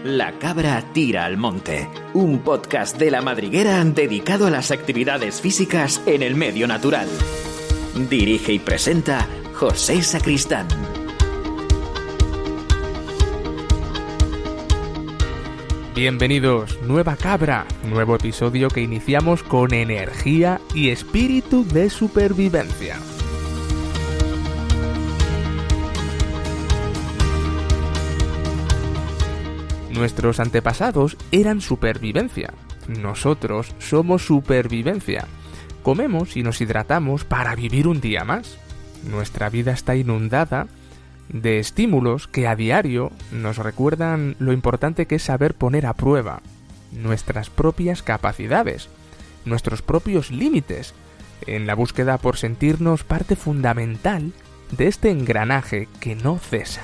La cabra tira al monte, un podcast de La Madriguera dedicado a las actividades físicas en el medio natural. Dirige y presenta José Sacristán. Bienvenidos, nueva cabra, nuevo episodio que iniciamos con energía y espíritu de supervivencia. Nuestros antepasados eran supervivencia. Nosotros somos supervivencia. Comemos y nos hidratamos para vivir un día más. Nuestra vida está inundada de estímulos que a diario nos recuerdan lo importante que es saber poner a prueba nuestras propias capacidades, nuestros propios límites, en la búsqueda por sentirnos parte fundamental de este engranaje que no cesa.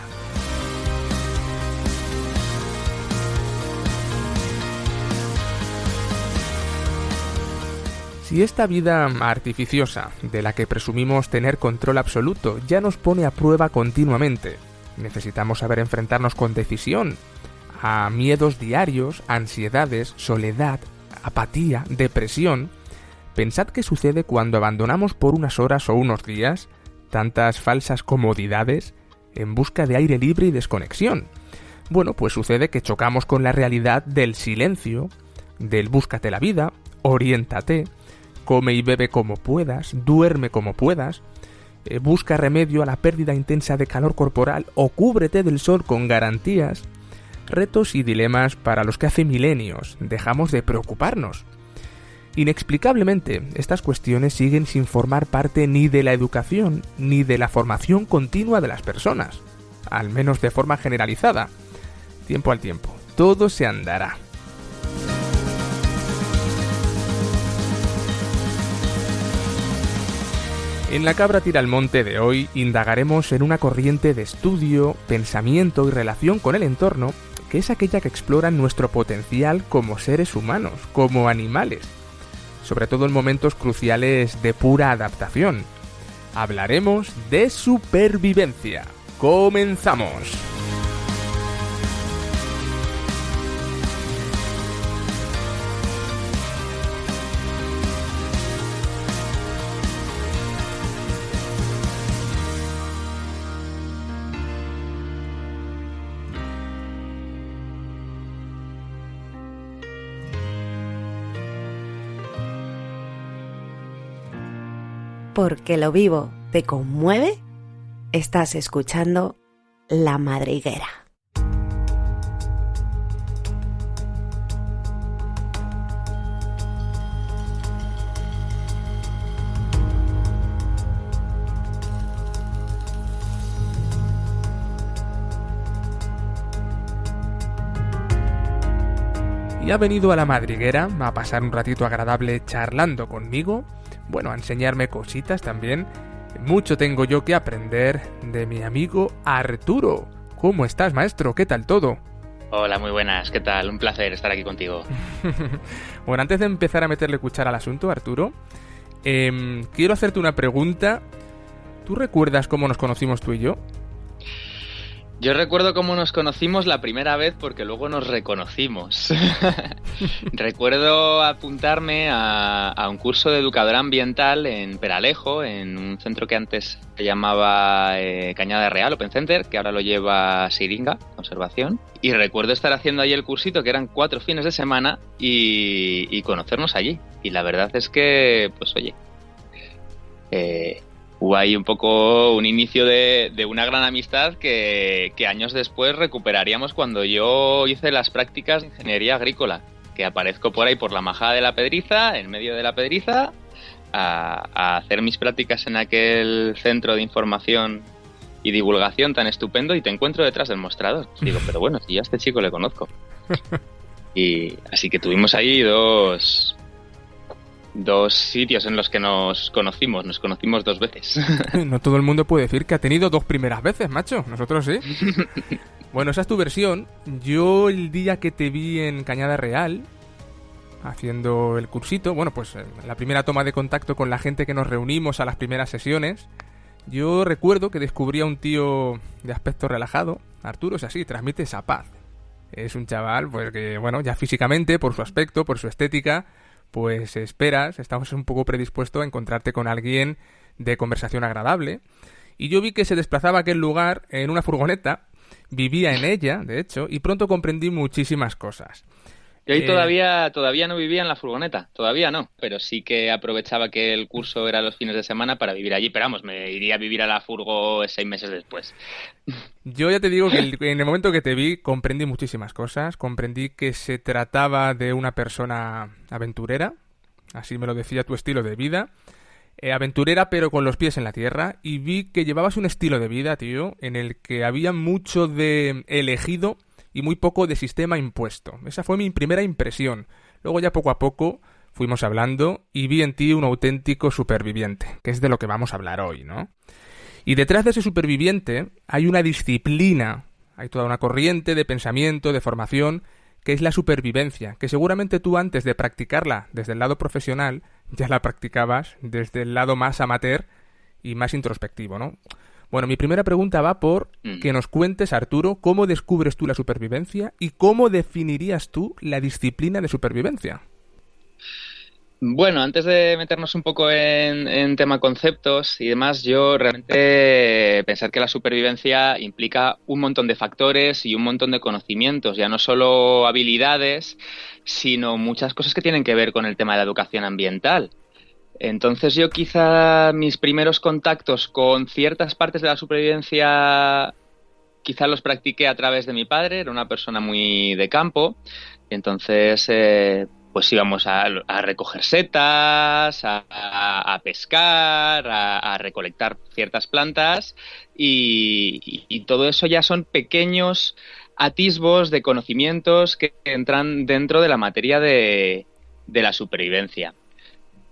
Si esta vida artificiosa, de la que presumimos tener control absoluto, ya nos pone a prueba continuamente, necesitamos saber enfrentarnos con decisión a miedos diarios, ansiedades, soledad, apatía, depresión. Pensad qué sucede cuando abandonamos por unas horas o unos días tantas falsas comodidades en busca de aire libre y desconexión. Bueno, pues sucede que chocamos con la realidad del silencio, del búscate la vida, oriéntate, come y bebe como puedas, duerme como puedas, busca remedio a la pérdida intensa de calor corporal o cúbrete del sol con garantías. Retos y dilemas para los que hace milenios dejamos de preocuparnos. Inexplicablemente, estas cuestiones siguen sin formar parte ni de la educación ni de la formación continua de las personas, al menos de forma generalizada. Tiempo al tiempo, todo se andará. En La cabra tira al monte de hoy indagaremos en una corriente de estudio, pensamiento y relación con el entorno que es aquella que explora nuestro potencial como seres humanos, como animales, sobre todo en momentos cruciales de pura adaptación. Hablaremos de supervivencia. ¡Comenzamos! Porque lo vivo te conmueve, estás escuchando La Madriguera. Y ha venido a La Madriguera a pasar un ratito agradable charlando conmigo, bueno, a enseñarme cositas también. Mucho tengo yo que aprender de mi amigo Arturo. ¿Cómo estás, maestro? ¿Qué tal todo? Hola, muy buenas. ¿Qué tal? Un placer estar aquí contigo. Bueno, antes de empezar a meterle cuchara al asunto, Arturo, quiero hacerte una pregunta. ¿Tú recuerdas cómo nos conocimos tú y yo? Yo recuerdo cómo nos conocimos la primera vez porque luego nos reconocimos. Recuerdo apuntarme a un curso de educadora ambiental en Peralejo, en un centro que antes se llamaba Cañada Real Open Center, que ahora lo lleva Siringa, Conservación. Y recuerdo estar haciendo allí el cursito, que eran 4 fines de semana, y conocernos allí. Y la verdad es que, pues oye, hubo ahí un poco un inicio de una gran amistad que años después recuperaríamos cuando yo hice las prácticas de ingeniería agrícola, que aparezco por ahí por la Majada de la Pedriza, en medio de la Pedriza, a hacer mis prácticas en aquel centro de información y divulgación tan estupendo, y te encuentro detrás del mostrador. Digo, pero bueno, si yo a este chico le conozco. Y así que tuvimos ahí dos sitios en los que nos conocimos 2 veces. No todo el mundo puede decir que ha tenido 2 primeras veces, macho. Nosotros sí. Bueno, esa es tu versión. Yo el día que te vi en Cañada Real, haciendo el cursito, bueno, pues la primera toma de contacto con la gente que nos reunimos a las primeras sesiones, yo recuerdo que descubrí a un tío de aspecto relajado. Arturo es así, transmite esa paz. Es un chaval, pues que, bueno, ya físicamente, por su aspecto, por su estética, pues estamos un poco predispuestos a encontrarte con alguien de conversación agradable. Y yo vi que se desplazaba a aquel lugar en una furgoneta, vivía en ella, de hecho, y pronto comprendí muchísimas cosas. Yo ahí todavía no vivía en la furgoneta, todavía no, pero sí que aprovechaba que el curso era los fines de semana para vivir allí, pero vamos, me iría a vivir a la furgo 6 meses después. Yo ya te digo que en el momento que te vi comprendí muchísimas cosas, comprendí que se trataba de una persona aventurera, así me lo decía tu estilo de vida, aventurera pero con los pies en la tierra, y vi que llevabas un estilo de vida, tío, en el que había mucho de elegido y muy poco de sistema impuesto. Esa fue mi primera impresión. Luego ya poco a poco fuimos hablando y vi en ti un auténtico superviviente, que es de lo que vamos a hablar hoy, ¿no? Y detrás de ese superviviente hay una disciplina, hay toda una corriente de pensamiento, de formación, que es la supervivencia, que seguramente tú antes de practicarla desde el lado profesional, ya la practicabas desde el lado más amateur y más introspectivo, ¿no? Bueno, mi primera pregunta va por que nos cuentes, Arturo, cómo descubres tú la supervivencia y cómo definirías tú la disciplina de supervivencia. Bueno, antes de meternos un poco en tema conceptos y demás, yo realmente pensar que la supervivencia implica un montón de factores y un montón de conocimientos, ya no solo habilidades, sino muchas cosas que tienen que ver con el tema de la educación ambiental. Entonces yo quizá mis primeros contactos con ciertas partes de la supervivencia quizá los practiqué a través de mi padre, era una persona muy de campo, entonces pues íbamos a recoger setas, a pescar, a recolectar ciertas plantas y todo eso ya son pequeños atisbos de conocimientos que entran dentro de la materia de la supervivencia.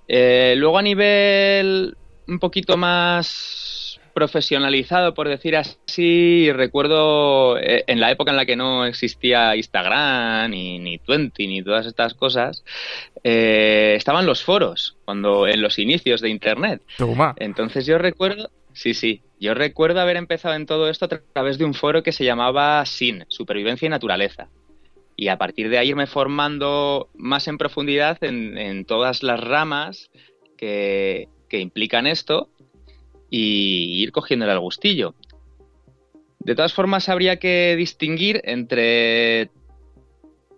Luego a nivel un poquito más profesionalizado, por decir así, recuerdo en la época en la que no existía Instagram ni Twenty ni todas estas cosas, estaban los foros, cuando en los inicios de Internet. Toma. Entonces yo recuerdo haber empezado en todo esto a través de un foro que se llamaba SIN, Supervivencia y Naturaleza. Y a partir de ahí irme formando más en profundidad en todas las ramas que implican esto y ir cogiéndole el gustillo. De todas formas, habría que distinguir entre...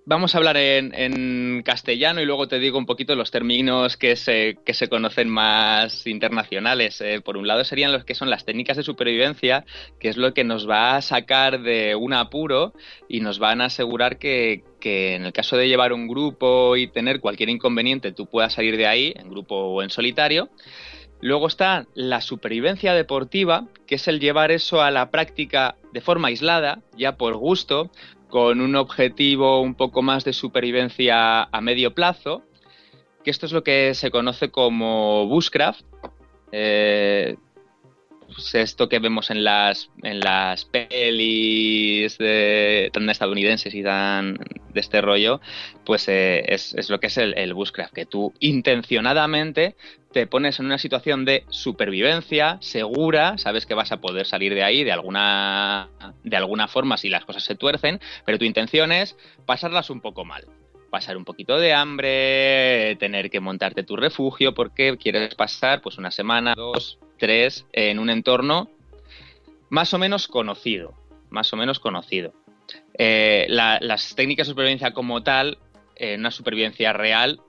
Vamos a hablar en castellano y luego te digo un poquito los términos que se conocen más internacionales. Por un lado serían los que son las técnicas de supervivencia, que es lo que nos va a sacar de un apuro y nos van a asegurar que en el caso de llevar un grupo y tener cualquier inconveniente tú puedas salir de ahí, en grupo o en solitario. Luego está la supervivencia deportiva, que es el llevar eso a la práctica de forma aislada, ya por gusto, con un objetivo un poco más de supervivencia a medio plazo, que esto es lo que se conoce como bushcraft. Pues esto que vemos en las pelis tan estadounidenses y tan de este rollo, pues es lo que es el bushcraft, que tú intencionadamente te pones en una situación de supervivencia segura, sabes que vas a poder salir de ahí de alguna forma si las cosas se tuercen, pero tu intención es pasarlas un poco mal. Pasar un poquito de hambre, tener que montarte tu refugio porque quieres pasar pues una semana, 2, 3 en un entorno más o menos conocido. Las técnicas de supervivencia como tal, una supervivencia real,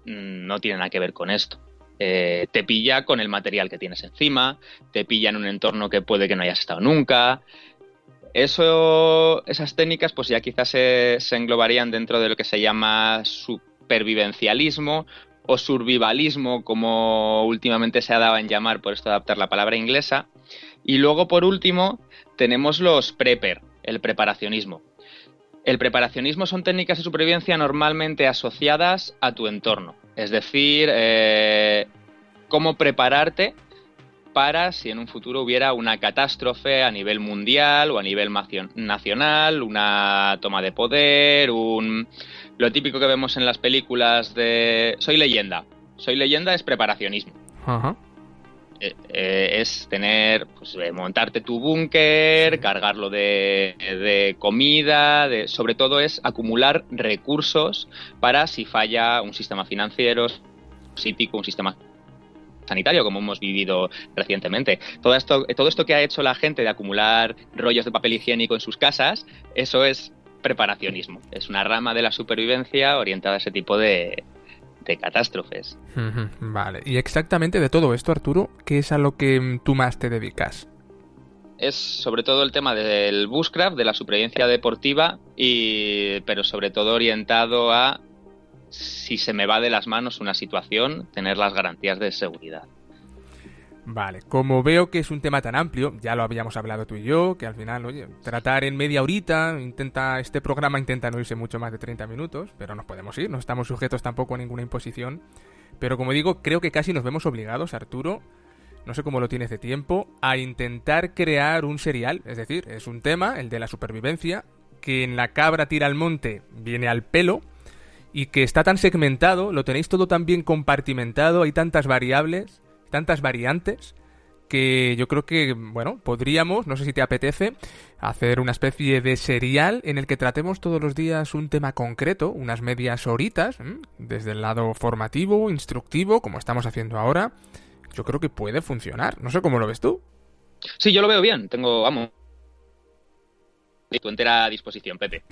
no tienen nada que ver con esto. Te pilla con el material que tienes encima, te pilla en un entorno que puede que no hayas estado nunca. Esas técnicas pues ya quizás se englobarían dentro de lo que se llama supervivencialismo o survivalismo, como últimamente se ha dado en llamar, por esto de adaptar la palabra inglesa. Y luego, por último, tenemos los prepper, el preparacionismo. El preparacionismo son técnicas de supervivencia normalmente asociadas a tu entorno, es decir, cómo prepararte para si en un futuro hubiera una catástrofe a nivel mundial o a nivel nacional, una toma de poder, lo típico que vemos en las películas de Soy Leyenda. Soy Leyenda es preparacionismo. Ajá. es tener, pues, montarte tu búnker, cargarlo de comida, sobre todo es acumular recursos para si falla un sistema financiero, psíquico, un sistema sanitario, como hemos vivido recientemente. Todo esto que ha hecho la gente de acumular rollos de papel higiénico en sus casas, eso es preparacionismo. Es una rama de la supervivencia orientada a ese tipo de catástrofes. Vale. Y exactamente de todo esto, Arturo, ¿qué es a lo que tú más te dedicas? Es sobre todo el tema del bushcraft, de la supervivencia deportiva, pero sobre todo orientado a, si se me va de las manos una situación, tener las garantías de seguridad. Vale, como veo que es un tema tan amplio, ya lo habíamos hablado tú y yo, que al final, oye, tratar en media horita, este programa intenta no irse mucho más de 30 minutos, pero nos podemos ir, no estamos sujetos tampoco a ninguna imposición. Pero como digo, creo que casi nos vemos obligados, Arturo, no sé cómo lo tienes de tiempo, a intentar crear un serial, es decir, es un tema, el de la supervivencia, que en La cabra tira al monte viene al pelo, y que está tan segmentado, lo tenéis todo tan bien compartimentado, hay tantas variables, tantas variantes, que yo creo que, bueno, podríamos, no sé si te apetece, hacer una especie de serial en el que tratemos todos los días un tema concreto, unas medias horitas, desde el lado formativo, instructivo, como estamos haciendo ahora. Yo creo que puede funcionar. No sé cómo lo ves tú. Sí, yo lo veo bien. Vamos, tu entera disposición, Pepe.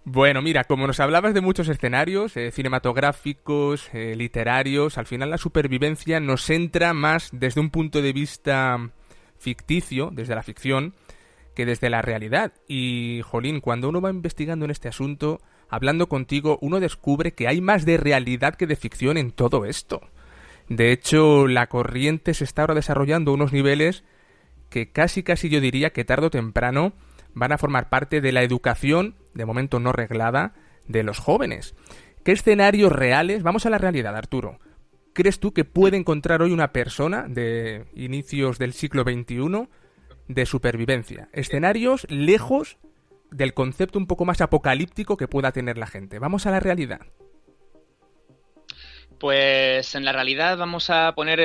Bueno, mira, como nos hablabas de muchos escenarios, cinematográficos, literarios, al final la supervivencia nos entra más desde un punto de vista ficticio, desde la ficción, que desde la realidad. Y, jolín, cuando uno va investigando en este asunto, hablando contigo, uno descubre que hay más de realidad que de ficción en todo esto. De hecho, la corriente se está ahora desarrollando a unos niveles que casi yo diría que tarde o temprano van a formar parte de la educación, de momento no reglada, de los jóvenes. ¿Qué escenarios reales? Vamos a la realidad, Arturo. ¿Crees tú que puede encontrar hoy una persona de inicios del siglo XXI de supervivencia? Escenarios lejos del concepto un poco más apocalíptico que pueda tener la gente. Vamos a la realidad. Pues en la realidad vamos a poner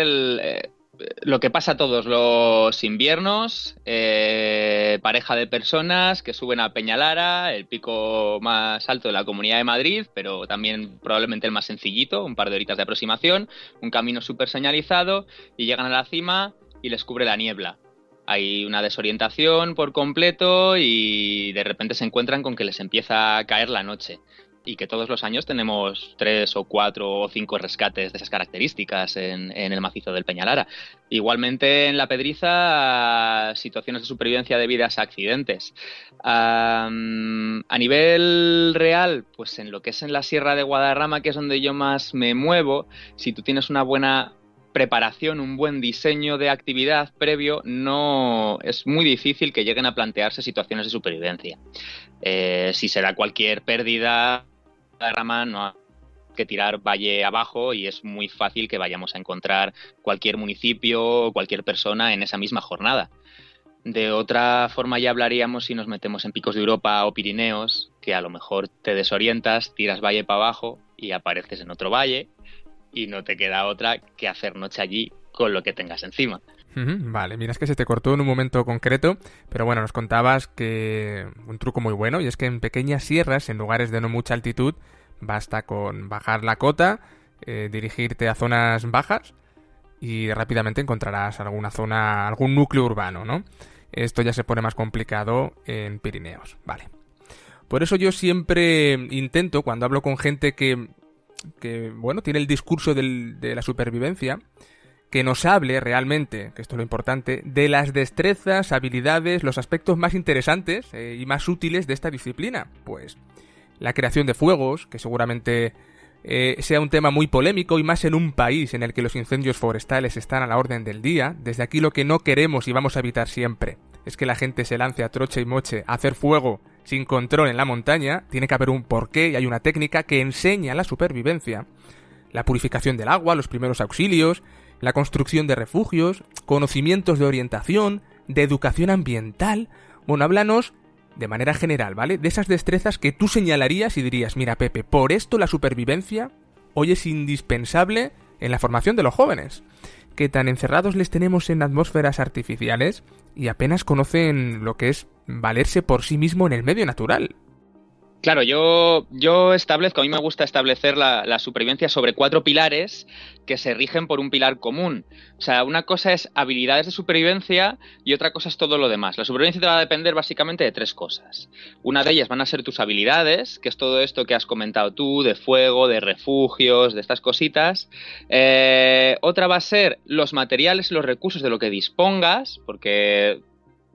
lo que pasa todos los inviernos, pareja de personas que suben a Peñalara, el pico más alto de la Comunidad de Madrid, pero también probablemente el más sencillito, un par de horitas de aproximación, un camino súper señalizado, y llegan a la cima y les cubre la niebla. Hay una desorientación por completo y de repente se encuentran con que les empieza a caer la noche. Y que todos los años tenemos 3 o 4 o 5 rescates de esas características en el macizo del Peñalara. Igualmente en la Pedriza, situaciones de supervivencia debidas a accidentes. A nivel real, pues en lo que es en la Sierra de Guadarrama, que es donde yo más me muevo, si tú tienes una buena preparación, un buen diseño de actividad previo, no es muy difícil que lleguen a plantearse situaciones de supervivencia. Si se da cualquier pérdida, la rama no hay que tirar valle abajo y es muy fácil que vayamos a encontrar cualquier municipio o cualquier persona en esa misma jornada. De otra forma ya hablaríamos si nos metemos en picos de Europa o Pirineos, que a lo mejor te desorientas, tiras valle para abajo y apareces en otro valle y no te queda otra que hacer noche allí con lo que tengas encima. Vale, mira, es que se te cortó en un momento concreto, pero bueno, nos contabas que un truco muy bueno, y es que en pequeñas sierras, en lugares de no mucha altitud, basta con bajar la cota, dirigirte a zonas bajas y rápidamente encontrarás alguna zona, algún núcleo urbano, ¿no? Esto ya se pone más complicado en Pirineos, vale. Por eso yo siempre intento, cuando hablo con gente que bueno, tiene el discurso de la supervivencia, que nos hable realmente, que esto es lo importante, de las destrezas, habilidades, los aspectos más interesantes y más útiles de esta disciplina. Pues la creación de fuegos, que seguramente sea un tema muy polémico y más en un país en el que los incendios forestales están a la orden del día. Desde aquí lo que no queremos y vamos a evitar siempre es que la gente se lance a troche y moche a hacer fuego sin control en la montaña. Tiene que haber un porqué y hay una técnica que enseña la supervivencia. La purificación del agua, los primeros auxilios, la construcción de refugios, conocimientos de orientación, de educación ambiental. Bueno, háblanos de manera general, ¿vale? De esas destrezas que tú señalarías y dirías, mira, Pepe, por esto la supervivencia hoy es indispensable en la formación de los jóvenes. que tan encerrados les tenemos en atmósferas artificiales y apenas conocen lo que es valerse por sí mismo en el medio natural. Claro, yo establezco, a mí me gusta establecer la supervivencia sobre 4 pilares que se rigen por un pilar común. O sea, una cosa es habilidades de supervivencia y otra cosa es todo lo demás. La supervivencia te va a depender básicamente de 3 cosas. Una de ellas van a ser tus habilidades, que es todo esto que has comentado tú, de fuego, de refugios, de estas cositas. Otra va a ser los materiales y los recursos de lo que dispongas, porque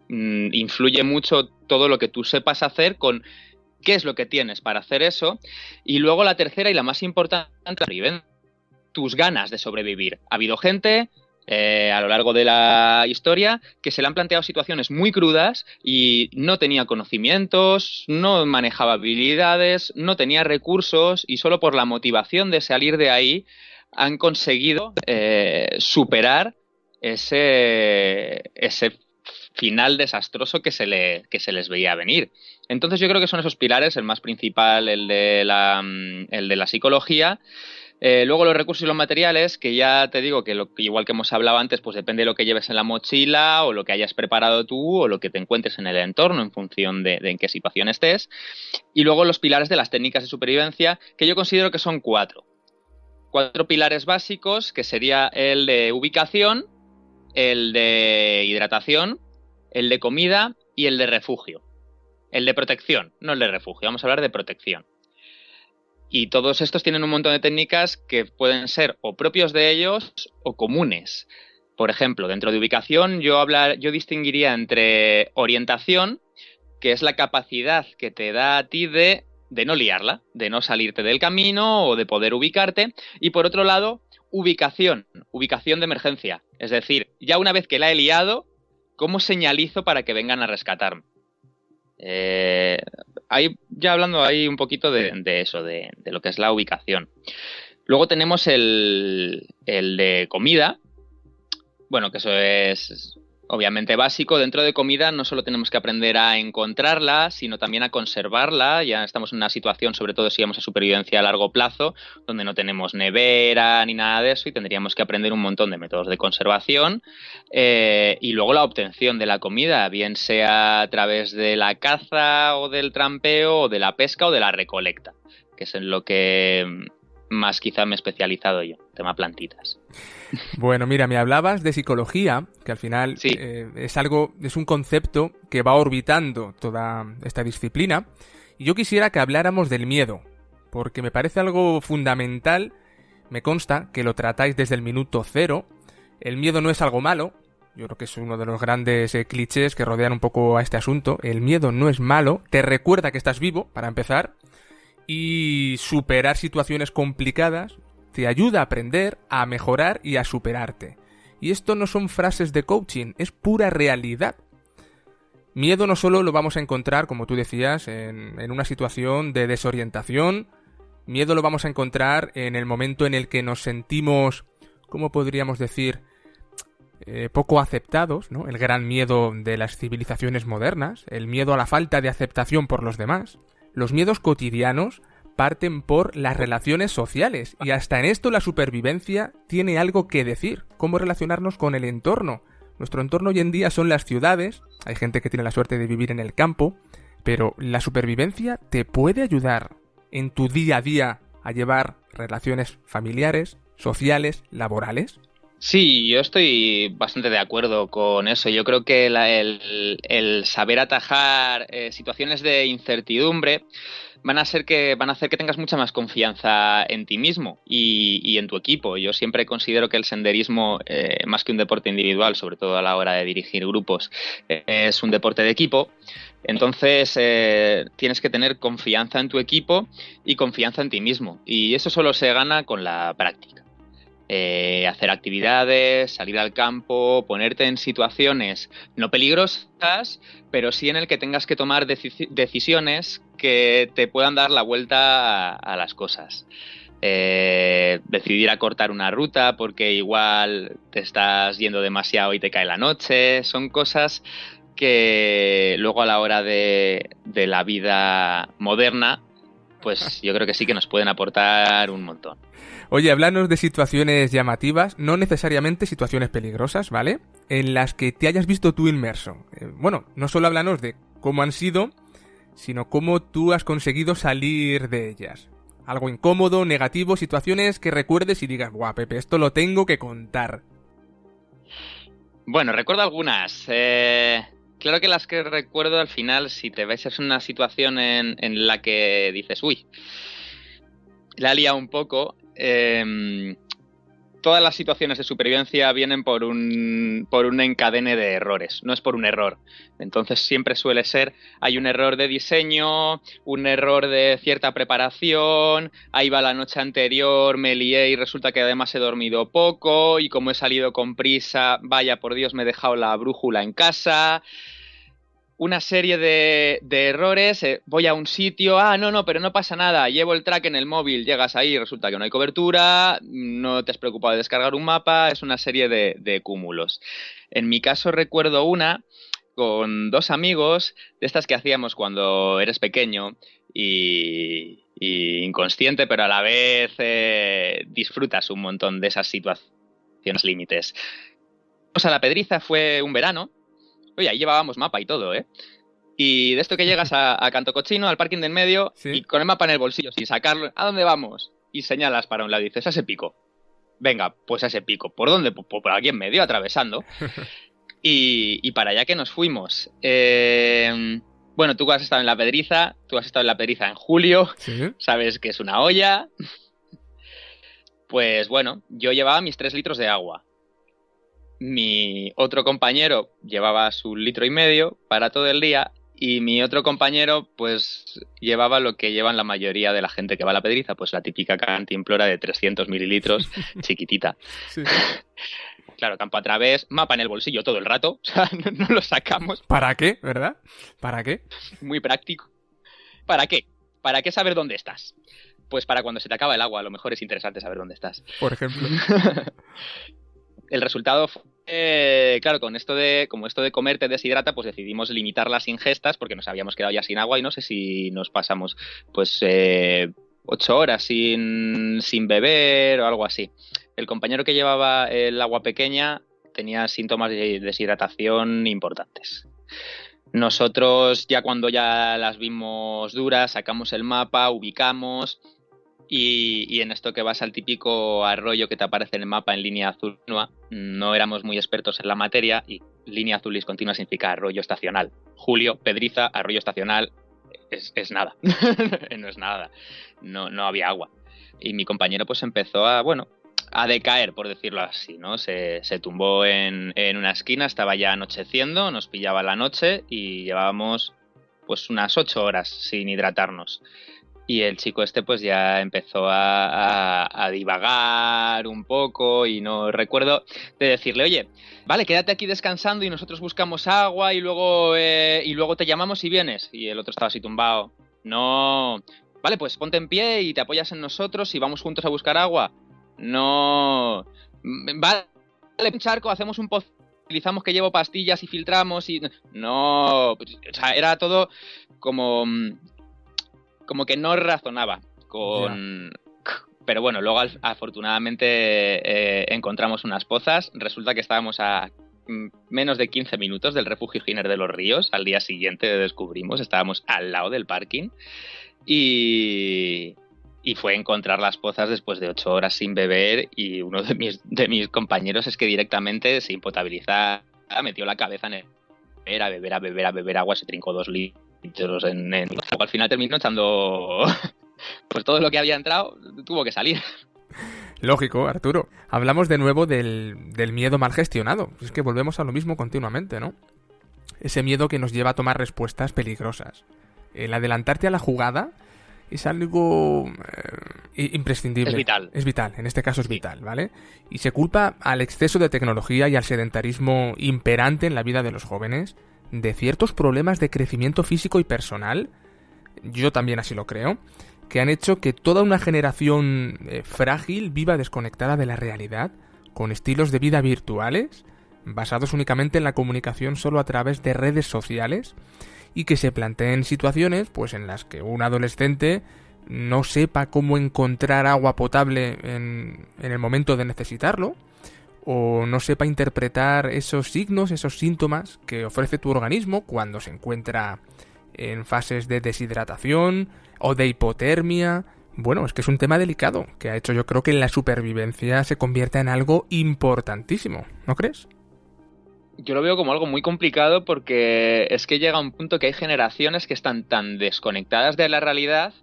influye mucho todo lo que tú sepas hacer con qué es lo que tienes para hacer eso. Y luego la tercera y la más importante, tus ganas de sobrevivir. Ha habido gente a lo largo de la historia que se le han planteado situaciones muy crudas y no tenía conocimientos, no manejaba habilidades, no tenía recursos y solo por la motivación de salir de ahí han conseguido superar ese final desastroso que se les veía venir. Entonces yo creo que son esos pilares, el más principal, el de la psicología. Luego los recursos y los materiales, que ya te digo que igual que hemos hablado antes, pues depende de lo que lleves en la mochila o lo que hayas preparado tú o lo que te encuentres en el entorno en función de en qué situación estés. Y luego los pilares de las técnicas de supervivencia, que yo considero que son 4. 4 pilares básicos, que sería el de ubicación, el de hidratación, el de comida y el de refugio. El de protección, no el de refugio, vamos a hablar de protección. Y todos estos tienen un montón de técnicas que pueden ser o propios de ellos o comunes. Por ejemplo, dentro de ubicación yo distinguiría entre orientación, que es la capacidad que te da a ti de no liarla, de no salirte del camino o de poder ubicarte. Y por otro lado, ubicación de emergencia. Es decir, ya una vez que la he liado, ¿cómo señalizo para que vengan a rescatarme? Ya hablando ahí un poquito de eso, de lo que es la ubicación. Luego tenemos el de comida. Bueno, que eso es obviamente básico. Dentro de comida no solo tenemos que aprender a encontrarla, sino también a conservarla. Ya estamos en una situación, sobre todo si vamos a supervivencia a largo plazo, donde no tenemos nevera ni nada de eso y tendríamos que aprender un montón de métodos de conservación. Y luego la obtención de la comida, bien sea a través de la caza o del trampeo o de la pesca o de la recolecta, que es en lo que más quizá me he especializado yo, tema plantitas. Bueno, mira, me hablabas de psicología, que al final sí. Es un concepto que va orbitando toda esta disciplina, y yo quisiera que habláramos del miedo, porque me parece algo fundamental. Me consta que lo tratáis desde el minuto 0. El miedo no es algo malo. Yo creo que es uno de los grandes clichés que rodean un poco a este asunto. El miedo no es malo, te recuerda que estás vivo, para empezar, y superar situaciones complicadas te ayuda a aprender, a mejorar y a superarte. Y esto no son frases de coaching, es pura realidad. Miedo no solo lo vamos a encontrar, como tú decías, en una situación de desorientación. Miedo lo vamos a encontrar en el momento en el que nos sentimos, ¿cómo podríamos decir?, poco aceptados, ¿no? El gran miedo de las civilizaciones modernas, el miedo a la falta de aceptación por los demás. Los miedos cotidianos parten por las relaciones sociales, y hasta en esto la supervivencia tiene algo que decir. Cómo relacionarnos con el entorno. Nuestro entorno hoy en día son las ciudades, hay gente que tiene la suerte de vivir en el campo, pero la supervivencia te puede ayudar en tu día a día a llevar relaciones familiares, sociales, laborales. Sí, yo estoy bastante de acuerdo con eso. Yo creo que el saber atajar situaciones de incertidumbre van a hacer que tengas mucha más confianza en ti mismo y en tu equipo. Yo siempre considero que el senderismo, más que un deporte individual, sobre todo a la hora de dirigir grupos, es un deporte de equipo. Entonces tienes que tener confianza en tu equipo y confianza en ti mismo. Y eso solo se gana con la práctica. Hacer actividades, salir al campo, ponerte en situaciones no peligrosas, pero sí en el que tengas que tomar decisiones que te puedan dar la vuelta a las cosas. Decidir acortar una ruta porque igual te estás yendo demasiado y te cae la noche, son cosas que luego a la hora de la vida moderna pues yo creo que sí que nos pueden aportar un montón. Oye, háblanos de situaciones llamativas, no necesariamente situaciones peligrosas, ¿vale? En las que te hayas visto tú inmerso. Bueno, no solo háblanos de cómo han sido, sino cómo tú has conseguido salir de ellas. Algo incómodo, negativo, situaciones que recuerdes y digas, guau, Pepe, esto lo tengo que contar. Bueno, recuerdo algunas. Claro que las que recuerdo al final, si te ves en una situación en la que dices, uy, la he liado un poco, todas las situaciones de supervivencia vienen por un encadene de errores, no es por un error. Entonces siempre suele ser, hay un error de diseño, un error de cierta preparación, ahí va la noche anterior, me lié y resulta que además he dormido poco, y como he salido con prisa, vaya por Dios, me he dejado la brújula en casa. Una serie de errores, voy a un sitio, no, pero no pasa nada, llevo el track en el móvil, llegas ahí, resulta que no hay cobertura, no te has preocupado de descargar un mapa, es una serie de cúmulos. En mi caso recuerdo una con 2 amigos, de estas que hacíamos cuando eres pequeño y inconsciente, pero a la vez disfrutas un montón de esas situaciones límites. A la Pedriza fue un verano. Oye, ahí llevábamos mapa y todo, ¿eh? Y de esto que llegas a Canto Cochino, al parking de en medio, ¿sí? Y con el mapa en el bolsillo, sin sacarlo, ¿a dónde vamos? Y señalas para un lado y dices, a ese pico. Venga, pues a ese pico. ¿Por dónde? Pues por aquí en medio, atravesando. Y para allá que nos fuimos. Bueno, tú has estado en la Pedriza, en julio, ¿sí? Sabes que es una olla. Pues bueno, yo llevaba mis 3 litros de agua. Mi otro compañero llevaba su 1,5 litros para todo el día, y mi otro compañero pues llevaba lo que llevan la mayoría de la gente que va a la Pedriza, pues la típica cantimplora de 300 mililitros, chiquitita. Sí. Claro, campo a través, mapa en el bolsillo todo el rato, o sea, no lo sacamos. ¿Para qué, verdad? ¿Para qué? Muy práctico. ¿Para qué? ¿Para qué saber dónde estás? Pues para cuando se te acaba el agua, a lo mejor es interesante saber dónde estás. Por ejemplo. El resultado fue, claro, como esto de comer te deshidrata, pues decidimos limitar las ingestas porque nos habíamos quedado ya sin agua y no sé si nos pasamos pues 8 horas sin beber o algo así. El compañero que llevaba el agua pequeña tenía síntomas de deshidratación importantes. Nosotros ya cuando ya las vimos duras, sacamos el mapa, ubicamos. Y en esto que vas al típico arroyo que te aparece en el mapa en línea azul continua, no éramos muy expertos en la materia, y línea azul discontinua significa arroyo estacional. Julio, Pedriza, arroyo estacional, es nada. No es nada. No había agua. Y mi compañero pues empezó a decaer, por decirlo así, ¿no? Se tumbó en una esquina, estaba ya anocheciendo, nos pillaba la noche y llevábamos pues unas 8 horas sin hidratarnos. Y el chico pues ya empezó a divagar un poco, y no recuerdo de decirle, oye, vale, quédate aquí descansando y nosotros buscamos agua y luego te llamamos y vienes. Y el otro estaba así tumbado. No, vale, pues ponte en pie y te apoyas en nosotros y vamos juntos a buscar agua. No, vale, un charco, hacemos un pozo, utilizamos que llevo pastillas y filtramos y... No, o sea, era todo como que no razonaba con... Yeah. Pero bueno, luego afortunadamente encontramos unas pozas. Resulta que estábamos a menos de 15 minutos del refugio Giner de los Ríos. Al día siguiente descubrimos, estábamos al lado del parking. Y fue encontrar las pozas después de 8 horas sin beber, y uno de mis compañeros es que directamente se impotabiliza, metió la cabeza en a beber agua, se trincó 2 litros al final terminó echando pues todo lo que había entrado, tuvo que salir. Lógico, Arturo. Hablamos de nuevo del miedo mal gestionado. Es que volvemos a lo mismo continuamente, ¿no? Ese miedo que nos lleva a tomar respuestas peligrosas. El adelantarte a la jugada es algo imprescindible. Es vital. En este caso es vital, ¿vale? Y se culpa al exceso de tecnología y al sedentarismo imperante en la vida de los jóvenes de ciertos problemas de crecimiento físico y personal, yo también así lo creo, que han hecho que toda una generación frágil viva desconectada de la realidad, con estilos de vida virtuales, basados únicamente en la comunicación solo a través de redes sociales, y que se planteen situaciones pues en las que un adolescente no sepa cómo encontrar agua potable en el momento de necesitarlo, o no sepa interpretar esos signos, esos síntomas que ofrece tu organismo cuando se encuentra en fases de deshidratación o de hipotermia. Bueno, es que es un tema delicado, que ha hecho yo creo que la supervivencia se convierta en algo importantísimo, ¿no crees? Yo lo veo como algo muy complicado porque es que llega un punto que hay generaciones que están tan desconectadas de la realidad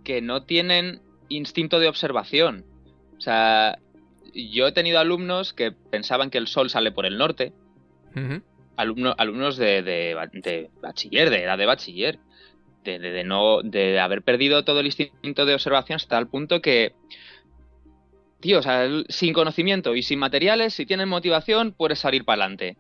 que no tienen instinto de observación. O sea, yo he tenido alumnos que pensaban que el sol sale por el norte. Uh-huh. Alumnos de bachiller, de edad de bachiller. De haber perdido todo el instinto de observación hasta el punto que, tío, o sea, sin conocimiento y sin materiales, si tienes motivación, puedes salir para adelante.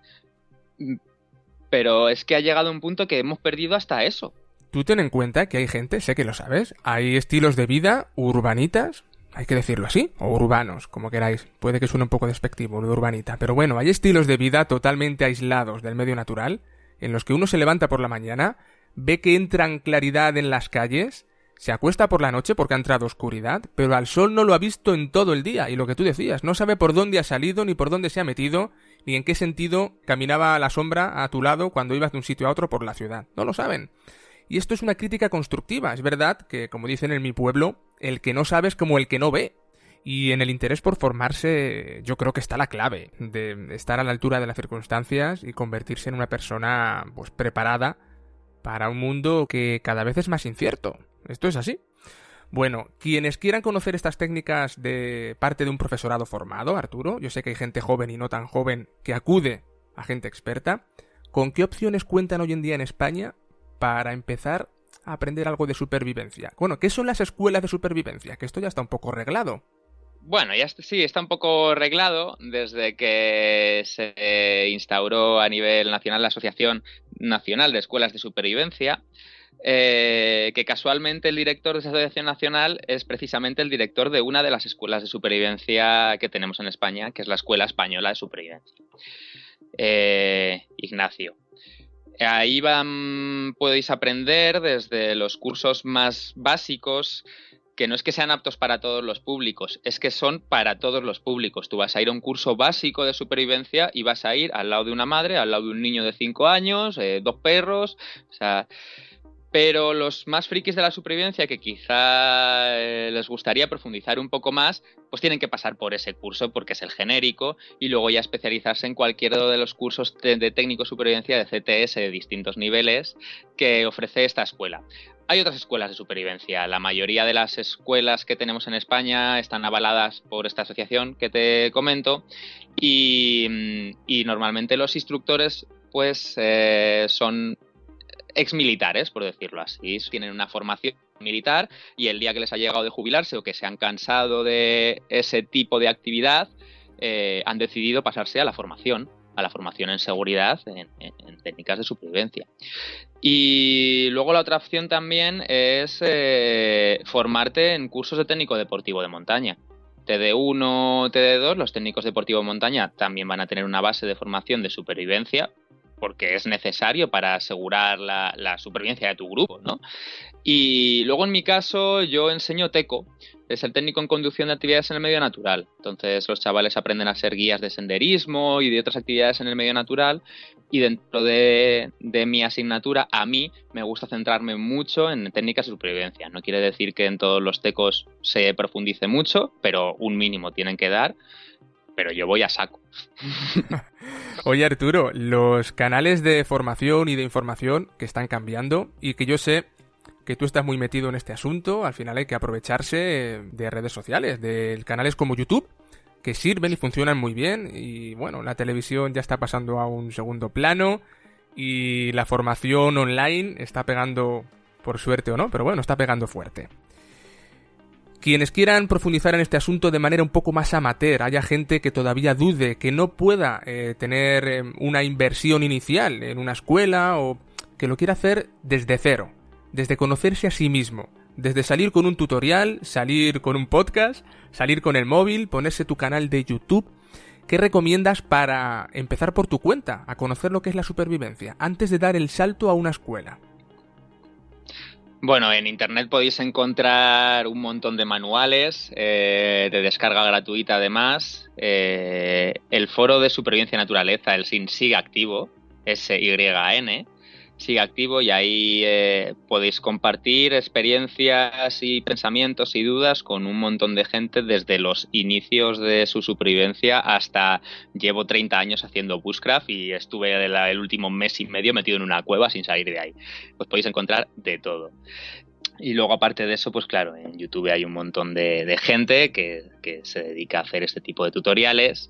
Pero es que ha llegado un punto que hemos perdido hasta eso. Tú ten en cuenta que hay gente, sé que lo sabes, hay estilos de vida urbanitas, hay que decirlo así, o urbanos, como queráis. Puede que suene un poco despectivo lo de urbanita, pero bueno, hay estilos de vida totalmente aislados del medio natural, en los que uno se levanta por la mañana, ve que entran claridad en las calles, se acuesta por la noche porque ha entrado oscuridad, pero al sol no lo ha visto en todo el día, y lo que tú decías, no sabe por dónde ha salido, ni por dónde se ha metido, ni en qué sentido caminaba a la sombra a tu lado cuando ibas de un sitio a otro por la ciudad. No lo saben. Y esto es una crítica constructiva. Es verdad que, como dicen en mi pueblo, el que no sabe es como el que no ve. Y en el interés por formarse yo creo que está la clave de estar a la altura de las circunstancias y convertirse en una persona pues preparada para un mundo que cada vez es más incierto. Esto es así. Bueno, quienes quieran conocer estas técnicas de parte de un profesorado formado, Arturo, yo sé que hay gente joven y no tan joven que acude a gente experta, ¿con qué opciones cuentan hoy en día en España para empezar a aprender algo de supervivencia? Bueno, ¿qué son las escuelas de supervivencia? Que esto ya está un poco reglado. Bueno, ya sí, está un poco reglado desde que se instauró a nivel nacional la Asociación Nacional de Escuelas de Supervivencia, que casualmente el director de esa asociación nacional es precisamente el director de una de las escuelas de supervivencia que tenemos en España, que es la Escuela Española de Supervivencia. Ignacio. Ahí podéis aprender desde los cursos más básicos, que no es que sean aptos para todos los públicos, es que son para todos los públicos. Tú vas a ir a un curso básico de supervivencia y vas a ir al lado de una madre, al lado de un niño de 5 años, 2 perros, o sea... Pero los más frikis de la supervivencia, que quizá les gustaría profundizar un poco más, pues tienen que pasar por ese curso porque es el genérico y luego ya especializarse en cualquiera de los cursos de técnico de supervivencia de CTS de distintos niveles que ofrece esta escuela. Hay otras escuelas de supervivencia. La mayoría de las escuelas que tenemos en España están avaladas por esta asociación que te comento y normalmente los instructores pues son exmilitares, por decirlo así. Tienen una formación militar y el día que les ha llegado de jubilarse o que se han cansado de ese tipo de actividad, han decidido pasarse a la formación en seguridad, en técnicas de supervivencia. Y luego la otra opción también es formarte en cursos de técnico deportivo de montaña. TD1, TD2, los técnicos deportivos de montaña también van a tener una base de formación de supervivencia, porque es necesario para asegurar la supervivencia de tu grupo, ¿no? Y luego en mi caso yo enseño TECO, es el técnico en conducción de actividades en el medio natural. Entonces los chavales aprenden a ser guías de senderismo y de otras actividades en el medio natural, y dentro de mi asignatura a mí me gusta centrarme mucho en técnicas de supervivencia. No quiere decir que en todos los TECOs se profundice mucho, pero un mínimo tienen que dar. Pero yo voy a saco. Oye, Arturo, los canales de formación y de información que están cambiando y que yo sé que tú estás muy metido en este asunto, al final hay que aprovecharse de redes sociales, de canales como YouTube, que sirven y funcionan muy bien, y bueno, la televisión ya está pasando a un segundo plano y la formación online está pegando, por suerte o no, pero bueno, está pegando fuerte. Quienes quieran profundizar en este asunto de manera un poco más amateur, haya gente que todavía dude, que no pueda tener una inversión inicial en una escuela o que lo quiera hacer desde cero, desde conocerse a sí mismo, desde salir con un tutorial, salir con un podcast, salir con el móvil, ponerse tu canal de YouTube. ¿Qué recomiendas para empezar por tu cuenta a conocer lo que es la supervivencia antes de dar el salto a una escuela? Bueno, en internet podéis encontrar un montón de manuales de descarga gratuita además. El foro de supervivencia y naturaleza, el SIN, sigue activo, SYN, sigue activo, y ahí podéis compartir experiencias y pensamientos y dudas con un montón de gente desde los inicios de su supervivencia hasta llevo 30 años haciendo bushcraft y estuve el último mes y medio metido en una cueva sin salir de ahí. Pues podéis encontrar de todo. Y luego, aparte de eso, pues claro, en YouTube hay un montón de gente que se dedica a hacer este tipo de tutoriales.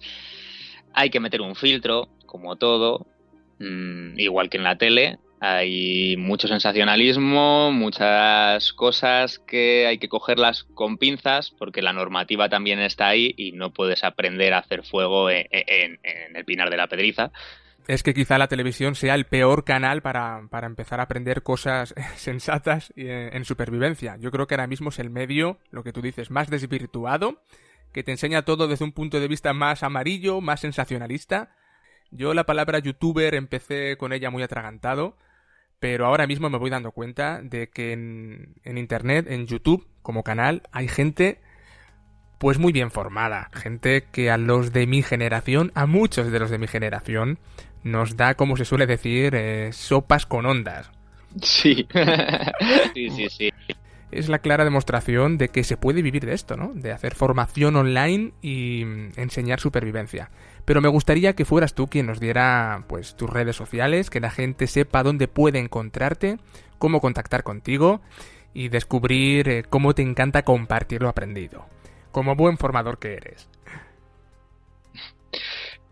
Hay que meter un filtro, como todo, igual que en la tele. Hay mucho sensacionalismo, muchas cosas que hay que cogerlas con pinzas porque la normativa también está ahí y no puedes aprender a hacer fuego en el Pinar de la Pedriza. Es que quizá la televisión sea el peor canal para empezar a aprender cosas sensatas en supervivencia. Yo creo que ahora mismo es el medio, lo que tú dices, más desvirtuado, que te enseña todo desde un punto de vista más amarillo, más sensacionalista. Yo la palabra youtuber empecé con ella muy atragantado, pero ahora mismo me voy dando cuenta de que en internet, en YouTube, como canal, hay gente pues muy bien formada. Gente que a los de mi generación, a muchos de los de mi generación, nos da, como se suele decir, sopas con ondas. Sí, sí. Es la clara demostración de que se puede vivir de esto, ¿no? De hacer formación online y enseñar supervivencia. Pero me gustaría que fueras tú quien nos diera, pues, tus redes sociales, que la gente sepa dónde puede encontrarte, cómo contactar contigo y descubrir cómo te encanta compartir lo aprendido. Como buen formador que eres.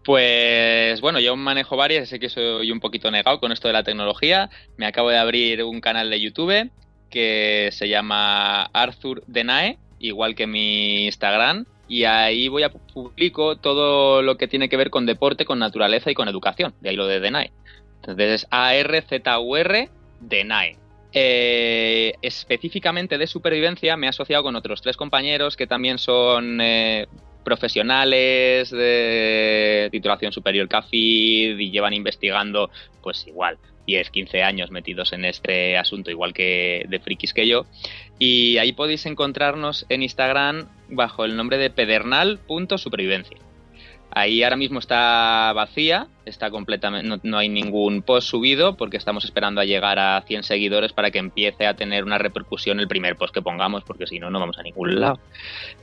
Pues bueno, yo manejo varias, sé que soy un poquito negado con esto de la tecnología. Me acabo de abrir un canal de YouTube que se llama Arthur Denae, igual que mi Instagram, y ahí publico todo lo que tiene que ver con deporte, con naturaleza y con educación, de ahí lo de Denae. Entonces es ARZUR Denae. Específicamente de supervivencia me he asociado con otros 3 compañeros que también son profesionales de titulación superior CAFID y llevan investigando pues igual 10, 15 años metidos en este asunto, igual que de frikis que yo, y ahí podéis encontrarnos en Instagram bajo el nombre de pedernal.supervivencia. Ahí ahora mismo está vacía, está completamente, no hay ningún post subido porque estamos esperando a llegar a 100 seguidores para que empiece a tener una repercusión el primer post que pongamos, porque si no, no vamos a ningún lado.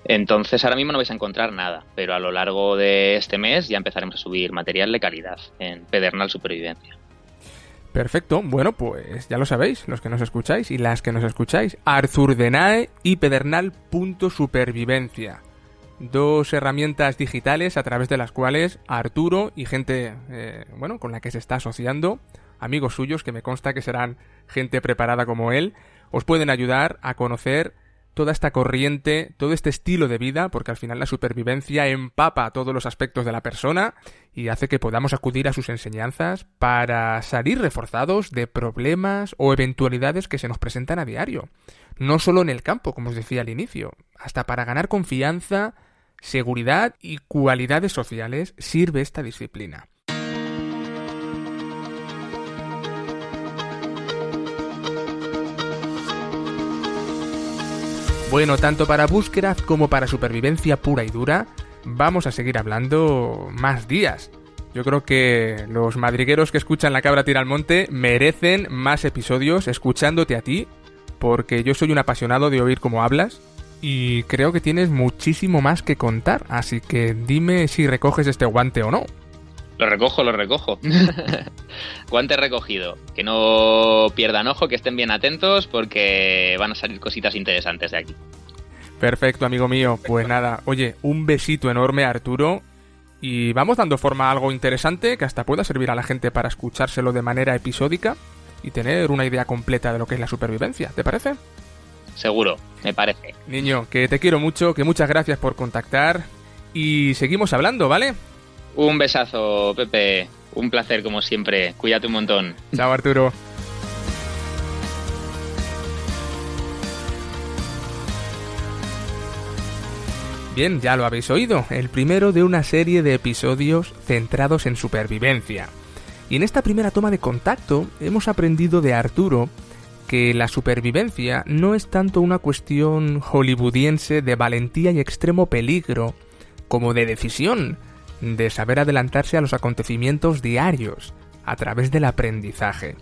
Entonces ahora mismo no vais a encontrar nada, pero a lo largo de este mes ya empezaremos a subir material de calidad en Pedernal Supervivencia. Perfecto, bueno, pues ya lo sabéis, los que nos escucháis y las que nos escucháis, Arthur Denae y Pedernal.supervivencia. 2 herramientas digitales a través de las cuales Arturo y gente con la que se está asociando, amigos suyos que me consta que serán gente preparada como él, os pueden ayudar a conocer toda esta corriente, todo este estilo de vida, porque al final la supervivencia empapa todos los aspectos de la persona y hace que podamos acudir a sus enseñanzas para salir reforzados de problemas o eventualidades que se nos presentan a diario. No solo en el campo, como os decía al inicio, hasta para ganar confianza, seguridad y cualidades sociales sirve esta disciplina. Bueno, tanto para bushcraft como para supervivencia pura y dura, vamos a seguir hablando más días. Yo creo que los madrigueros que escuchan La Cabra Tira al Monte merecen más episodios escuchándote a ti, porque yo soy un apasionado de oír cómo hablas y creo que tienes muchísimo más que contar, así que dime si recoges este guante o no. Lo recojo. Guante recogido. Que no pierdan ojo, que estén bien atentos porque van a salir cositas interesantes de aquí. Perfecto, amigo mío. Pues nada, oye, un besito enorme a Arturo y vamos dando forma a algo interesante que hasta pueda servir a la gente para escuchárselo de manera episódica y tener una idea completa de lo que es la supervivencia. ¿Te parece? Seguro, me parece. Niño, que te quiero mucho, que muchas gracias por contactar y seguimos hablando, ¿vale? Un besazo, Pepe. Un placer, como siempre. Cuídate un montón. Chao, Arturo. Bien, ya lo habéis oído, el primero de una serie de episodios centrados en supervivencia. Y en esta primera toma de contacto hemos aprendido de Arturo que la supervivencia no es tanto una cuestión hollywoodiense de valentía y extremo peligro, como de decisión, de saber adelantarse a los acontecimientos diarios, a través del aprendizaje,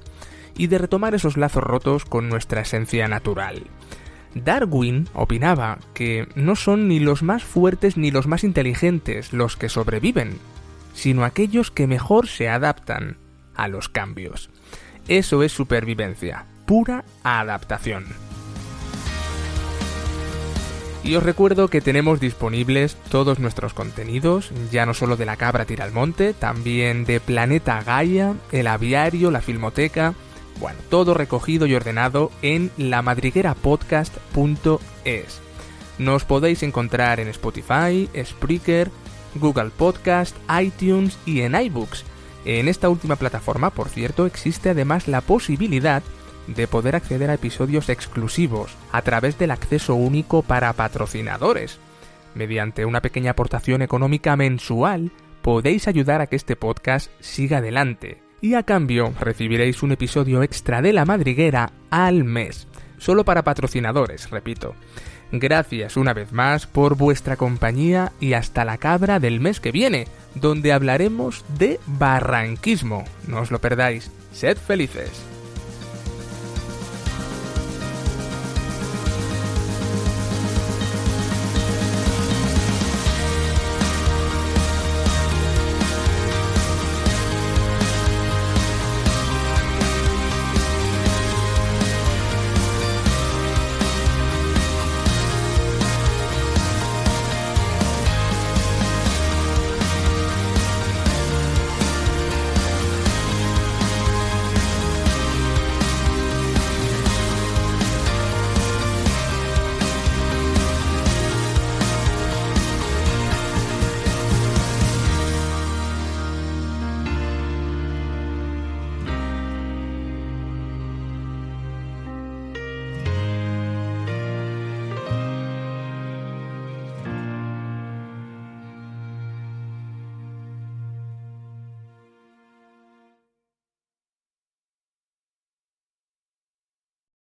y de retomar esos lazos rotos con nuestra esencia natural. Darwin opinaba que no son ni los más fuertes ni los más inteligentes los que sobreviven, sino aquellos que mejor se adaptan a los cambios. Eso es supervivencia, pura adaptación. Y os recuerdo que tenemos disponibles todos nuestros contenidos, ya no solo de La Cabra Tira al Monte, también de Planeta Gaia, El Aviario, La Filmoteca, bueno, todo recogido y ordenado en lamadriguerapodcast.es. Nos podéis encontrar en Spotify, Spreaker, Google Podcast, iTunes y en iBooks. En esta última plataforma, por cierto, existe además la posibilidad de poder acceder a episodios exclusivos a través del acceso único para patrocinadores. Mediante una pequeña aportación económica mensual, podéis ayudar a que este podcast siga adelante. Y a cambio, recibiréis un episodio extra de La Madriguera al mes. Solo para patrocinadores, repito. Gracias una vez más por vuestra compañía y hasta la cabra del mes que viene, donde hablaremos de barranquismo. No os lo perdáis. Sed felices.